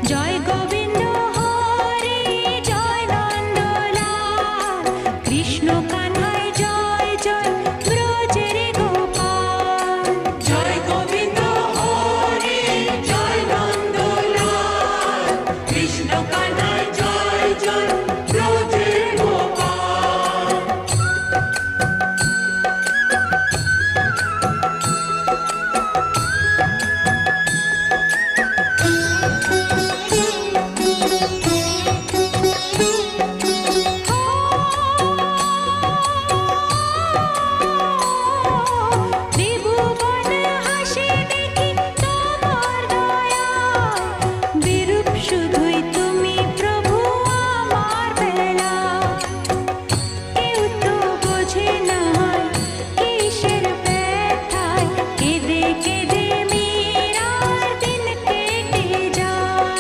জয় গোবিন্দ হরে জয় নন্দলাল কৃষ্ণ কানাই জয় জয় ব্রজের গোপাল জয় গোবিন্দ হরে জয় নন্দলাল কৃষ্ণ কানাই